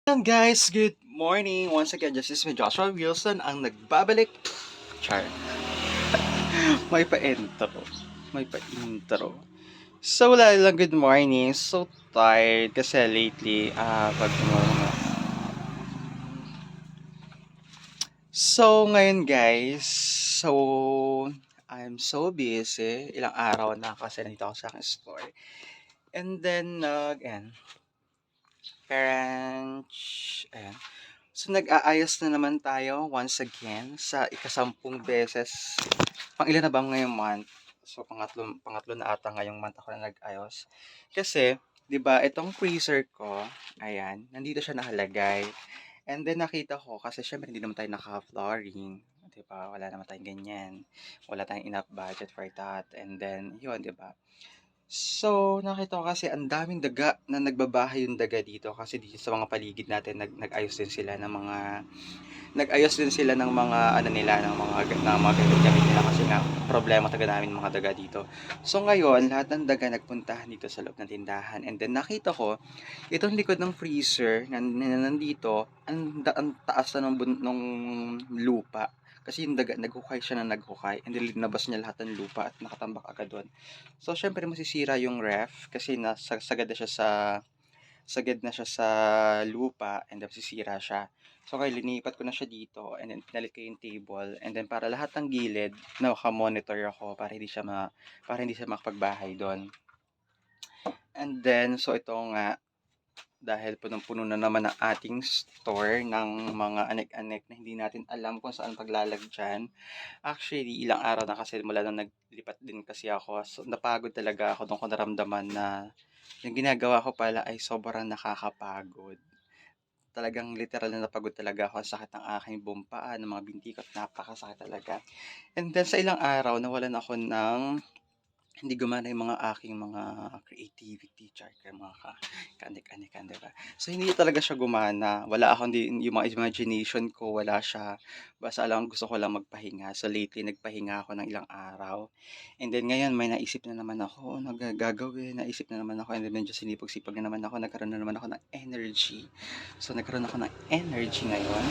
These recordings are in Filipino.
And guys, good morning. Once again, this is me, Joshua Wilson, ang nagbabalik. Char. May pa-intro. May pa-intro. So, wala lang, good morning. So tired kasi lately, pag So, ngayon guys, so, I'm so busy. Ilang araw na kasi nandito ako sa aking store. And then, parents, ayan. So, nag-aayos na naman tayo once again sa ikasampung beses. Pang ilan na ba ngayong month? So, pangatlo na ata ngayong month ako na nag-ayos. Kasi, 'di ba, itong freezer ko, ayan, nandito siya nakalagay. And then nakita ko kasi syempre hindi naman tayo naka-flooring, 'di ba? Wala naman tayong ganyan. Wala tayong enough budget for that. And then, 'yun, 'di ba? So, nakita ko kasi ang daming daga na nagbabahay yung daga dito kasi dito sa mga paligid natin nag-ayos din sila ng mga ano nila ng mga gamit nila kasi nga problema talaga namin mga daga dito. So ngayon, lahat ng daga nagpuntahan dito sa loob ng tindahan and then nakita ko itong likod ng freezer na nandito ang taas na nung lupa. Kasi yung daga, naghukay siya na naghukay and then linabas niya lahat ng lupa at nakatambak agad doon. So, syempre masisira yung ref kasi sagad na siya sa lupa and then masisira siya. So, kaya linipat ko na siya dito and then pinalit ko yung table and then para lahat ng gilid naka-monitor ako para hindi siya makapagbahay doon. And then, so ito nga, dahil punong-puno na naman ang ating store ng mga anek-anek na hindi natin alam kung saan paglalagyan. Actually, ilang araw na kasi mula nung naglipat din kasi ako. So, napagod talaga ako. Doon ko naramdaman na yung ginagawa ko pala ay sobrang nakakapagod. Talagang literal na napagod talaga ako. Ang sakit ng aking buong paa, ng mga binti ko, at napakasakit talaga. And then sa ilang araw, nawalan ako ng hindi gumana yung mga aking mga creativity, char, mga kanik-anikan, di ba? So, hindi talaga siya gumana. Wala akong, yung mga imagination ko, wala siya. Basta lang, gusto ko lang magpahinga. So, lately, nagpahinga ako ng ilang araw. And then, ngayon, may naisip na naman ako, nagagawin, naisip na naman ako, and then, medyo sinipag-sipag na naman ako, nagkaroon na naman ako ng energy. So, nagkaroon ako ng energy ngayon.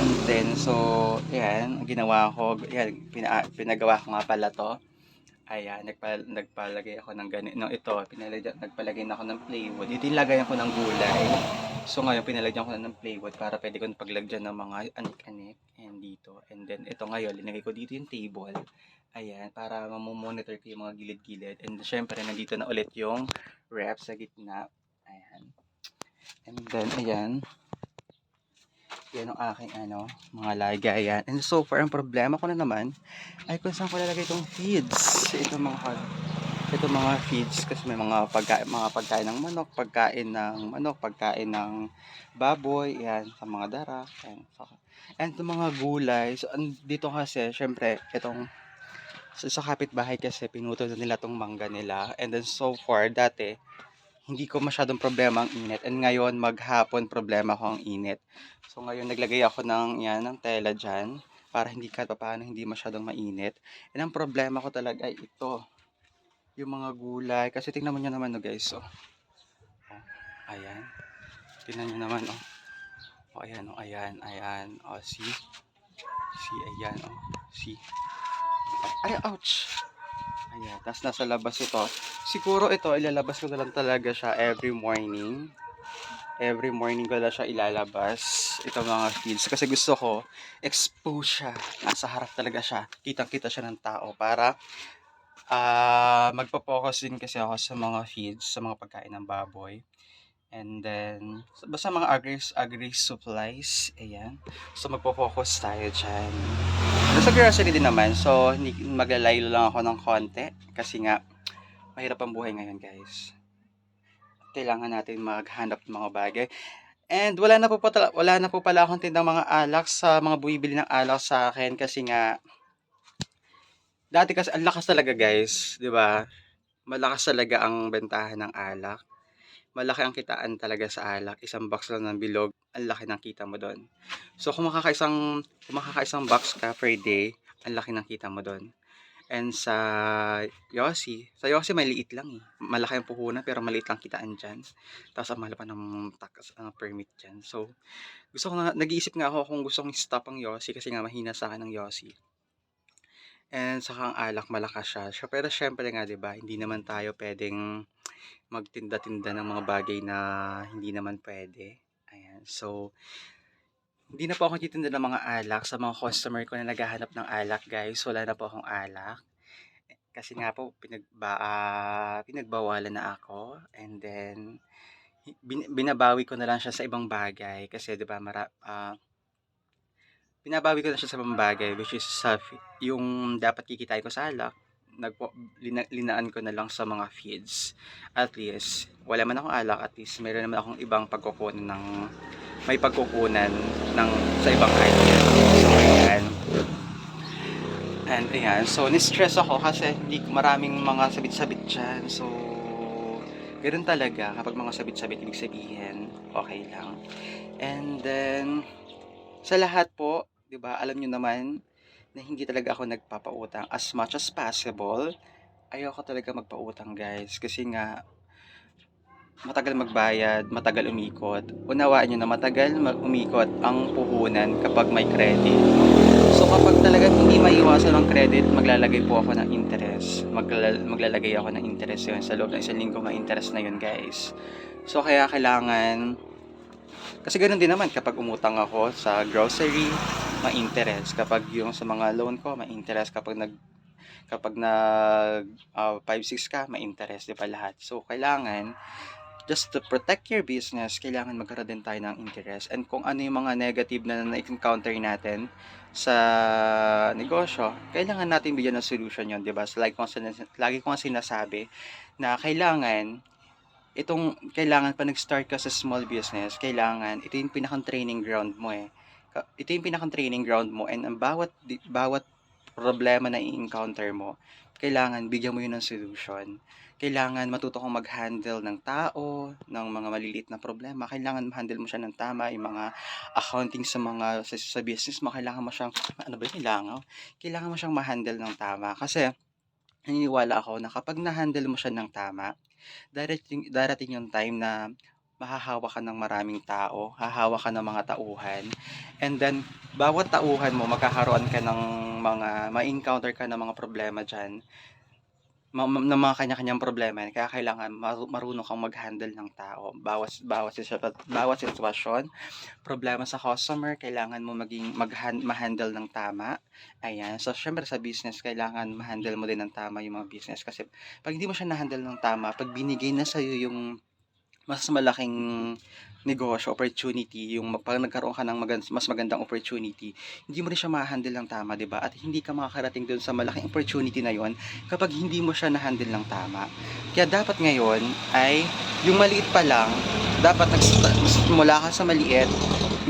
And then, so, yan, ang ginawa ko, yan, pinagawa ko nga pala to. Ayan, nagpalagay ako ng ganito. No, ito, nagpalagay na ako ng plywood. Dito nilagayan ko ng gulay. So ngayon, pinalagyan ko na ng plywood para pwede ko paglagyan ng mga anik-anik. And dito. And then, ito ngayon, linagay ko dito yung table. Ayan, para mamomonitor ko yung mga gilid-gilid. And syempre, nandito na ulit yung ref sa gitna. Ayan. And then, ayan. Yan ang aking mga lagayan. And so far, ang problema ko na naman ay kung saan ko lalagay itong feeds. Ito mga feeds kasi may mga pagkain ng manok, pagkain ng baboy, yan, sa mga dara, yan. So, and itong mga gulay, so, dito kasi, syempre, itong sa kapitbahay kasi, pinuto na nila itong mangga nila. And then so far, dati, hindi ko masyadong problema ang init. And ngayon, maghapon, problema ko ang init. So ngayon, naglagay ako ng tela dyan para hindi kahit paano hindi masyadong mainit. And ang problema ko talaga ay ito, yung mga gulay. Kasi tingnan mo nyo naman, no, guys. Oh. Ayan. Tingnan nyo naman, oh. Oh, ayan, oh, ayan, ayan. Oh, see? See, ayan, oh. See? Ay, ouch! Ayan, tapos nasa labas ito. Siguro ito, ilalabas ko na lang talaga siya every morning. Every morning ko na siya ilalabas. Itong mga feeds. Kasi gusto ko, expose siya. Nasa harap talaga siya. Kitang-kita siya ng tao. Para magpo-focus din kasi ako sa mga feeds, sa mga pagkain ng baboy. And then, basta mga agri supplies. Ayan. So, magpo-focus tayo dyan. Sa grocery din naman. So, maglalaylo lang ako ng konti. Kasi nga, mahirap ang buhay ngayon, guys. Kailangan natin maghanap ng mga bagay. And wala na po pala akong tindang mga alak sa mga bumibili ng alak sa akin kasi nga dati kasi ang lakas talaga, guys, 'di ba? Malakas talaga ang bentahan ng alak. Malaki ang kitaan talaga sa alak. Isang box lang ng bilog, ang laki ng kita mo doon. So kung makakaisang box ka per day, ang laki ng kita mo doon. And sa Yossi maliit lang eh. Malaki ang puhunan pero maliit lang kitaan dyan. Tapos ang mahal pa ng tax, permit dyan. So, nag-iisip nga ako kung gusto kong stop ang Yossi kasi nga mahina sa akin ang Yossi. And saka ang alak malakas siya. Pero syempre nga 'di ba, hindi naman tayo pwedeng magtinda-tinda ng mga bagay na hindi naman pwede. Ayan. So, hindi na po ako nagtitinda ng mga alak sa mga customer ko na naghahanap ng alak, guys. Wala na po akong alak. Kasi nga po pinagbawalan na ako, and then binabawi ko na lang siya sa ibang bagay kasi 'di ba binabawi ko na siya sa ibang bagay, which is yung dapat kikitain ko sa alak, linaan ko na lang sa mga feeds. At least wala man akong alak, at least meron naman akong ibang pagkukunan sa ibang item. So ayan. And ayan, so ni-stress ako kasi hindi maraming mga sabit-sabit dyan. So, ganoon talaga kapag mga sabit-sabit, ibig sabihin, okay lang. And then, sa lahat po, 'di ba, alam niyo naman na hindi talaga ako nagpapautang. As much as possible, ayoko talaga magpautang, guys. Kasi nga, matagal magbayad, matagal umikot. Unawaan nyo na matagal umikot ang puhunan kapag may credit. So kapag talagang hindi maiwasan ng credit, maglalagay po ako ng interest. Maglalagay ako ng interest yun. Sa loob ng isang linggo, may interest na yun, guys. So kaya kailangan, kasi ganoon din naman kapag umutang ako sa grocery, may interest. Kapag yung sa mga loan ko, may interest. Kapag nag 5-6 ka, may interest, di ba lahat? So kailangan, just to protect your business, kailangan magkaroon din tayo ng interest. And kung ano yung mga negative na na-encounter natin sa negosyo, kailangan natin bigyan ng solution yun, di ba? So, lagi ko nga sinasabi na kailangan pa nag-start ka sa small business, kailangan, ito yung pinakang training ground mo eh. Ito yung pinakang training ground mo, and ang bawat problema na i-encounter mo, kailangan bigyan mo yun ng solution. Kailangan matuto kang mag-handle ng tao, ng mga maliliit na problema. Kailangan ma-handle mo siya ng tama, yung mga accounting sa business mo, kailangan mo siyang, ano ba yung langaw? Kailangan mo siyang ma-handle ng tama. Kasi, naniniwala ako na kapag na-handle mo siya ng tama, darating yung time na mahahawa ka ng maraming tao, hahawa ka ng mga tauhan, and then, bawat tauhan mo, magkakaroon ka ng ma-encounter ka ng mga problema dyan, ng mga kanya-kanyang problema. Kaya kailangan marunong kang mag-handle ng tao. Bawat sitwasyon, problema sa customer, kailangan mo ma-handle ng tama. Ayan. So, syempre sa business, kailangan ma-handle mo din ng tama yung mga business. Kasi, pag hindi mo siya na-handle ng tama, pag binigay na sa'yo yung mas malaking negosyo, opportunity, pag nagkaroon ka ng mas magandang opportunity, hindi mo rin siya ma-handle ng tama, 'di ba? At hindi ka makakarating doon sa malaking opportunity na 'yon kapag hindi mo siya na-handle ng tama. Kaya dapat ngayon ay yung maliit pa lang, dapat mula ka sa maliit,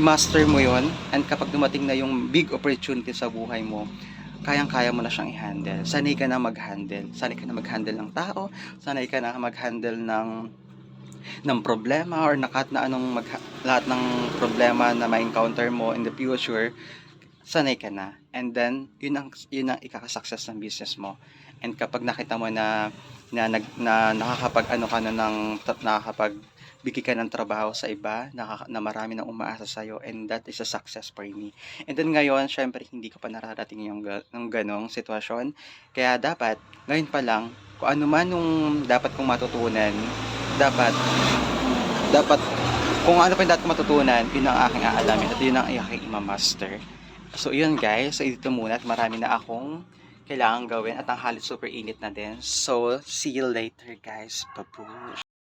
master mo 'yon, and kapag dumating na yung big opportunity sa buhay mo, kayang-kaya mo na siyang i-handle. Sanay ka na mag-handle. Sanay ka na mag-handle ng tao, sanay ka na mag-handle ng problema, or lahat ng problema na ma-encounter mo in the future, sanay ka na. And then, yun ang ikaka-success ng business mo. And kapag nakita mo na nakakapagbigay ka ng trabaho sa iba, na marami nang umaasa sa'yo, and that is a success for me. And then ngayon, syempre, hindi ka pa nararating yung ganong sitwasyon. Kaya dapat, ngayon pa lang, kung ano man yung dapat kong matutunan, dapat kung ano pa yung dapat matutunan, yun ang aking aalamin at yun ang aking imamaster. So yun guys, so ito muna at marami na akong kailangan gawin at ang halit super init na din. So see you later guys, babush!